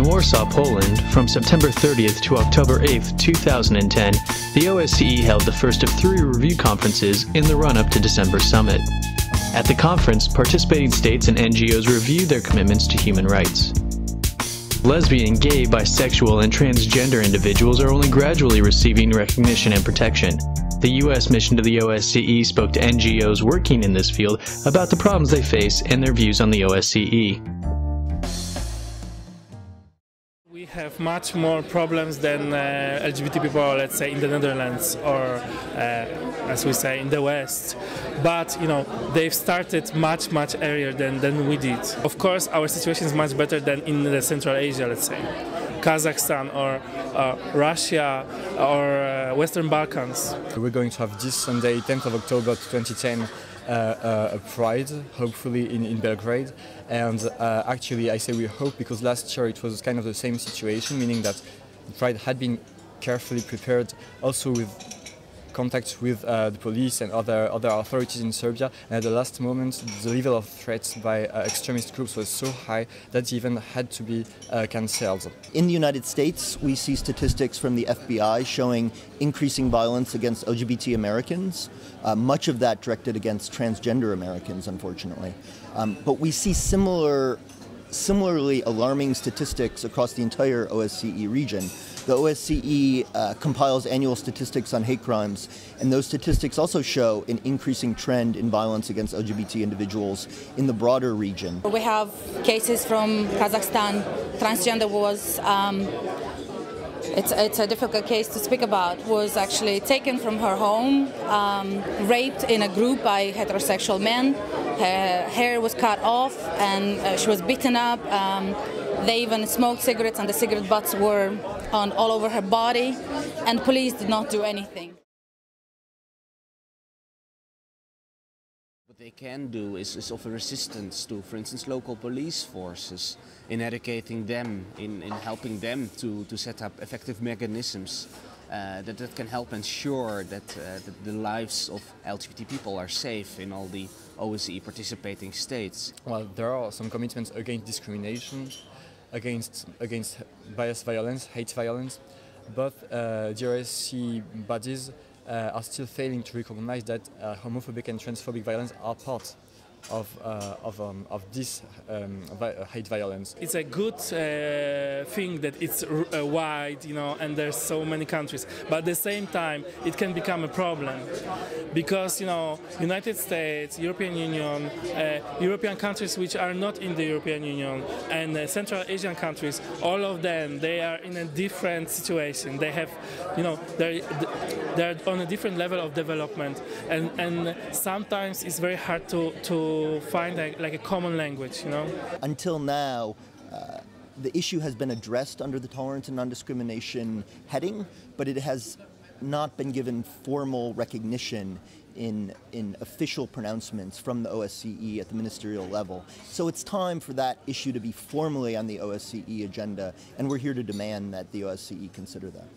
Warsaw, Poland, from September 30th to October 8th, 2010, the OSCE held the first of 3 review conferences in the run-up to December summit. At the conference, participating states and NGOs reviewed their commitments to human rights. Lesbian, gay, bisexual, and transgender individuals are only gradually receiving recognition and protection. The U.S. mission to the OSCE spoke to NGOs working in this field about the problems they face and their views on the OSCE. We have much more problems than LGBT people, let's say, in the Netherlands or, as we say, in the West. But, they've started much earlier than we did. Of course, our situation is much better than in the Central Asia, let's say. Kazakhstan or Russia or Western Balkans. We're going to have this Sunday, 10th of October 2010, a Pride, hopefully in Belgrade. And actually I say we hope because last year it was kind of the same situation, meaning that the Pride had been carefully prepared, also with contacts with the police and other authorities in Serbia, and at the last moment the level of threats by extremist groups was so high that the event had to be cancelled. In the United States, we see statistics from the FBI showing increasing violence against LGBT Americans, much of that directed against transgender Americans, unfortunately. But we see similarly alarming statistics across the entire OSCE region. The OSCE compiles annual statistics on hate crimes, and those statistics also show an increasing trend in violence against LGBT individuals in the broader region. We have cases from Kazakhstan. Transgender was, it's a difficult case to speak about, was actually taken from her home, raped in a group by heterosexual men. Her hair was cut off and she was beaten up. They even smoked cigarettes and the cigarette butts were all over her body, and police did not do anything. What they can do is offer resistance to, for instance, local police forces, in educating them, in helping them to set up effective mechanisms that can help ensure that the lives of LGBT people are safe in all the OSCE participating states. Well, there are some commitments against discrimination, against bias violence, hate violence, but the OSCE bodies are still failing to recognize that homophobic and transphobic violence are part of this hate violence. It's a good thing that it's wide, and there's so many countries. But at the same time, it can become a problem because, United States, European Union, European countries which are not in the European Union, and Central Asian countries, all of them, they are in a different situation. They have, they're on a different level of development, and sometimes it's very hard to find a common language, Until now, the issue has been addressed under the Tolerance and Non-Discrimination heading, but it has not been given formal recognition in official pronouncements from the OSCE at the ministerial level. So it's time for that issue to be formally on the OSCE agenda, and we're here to demand that the OSCE consider that.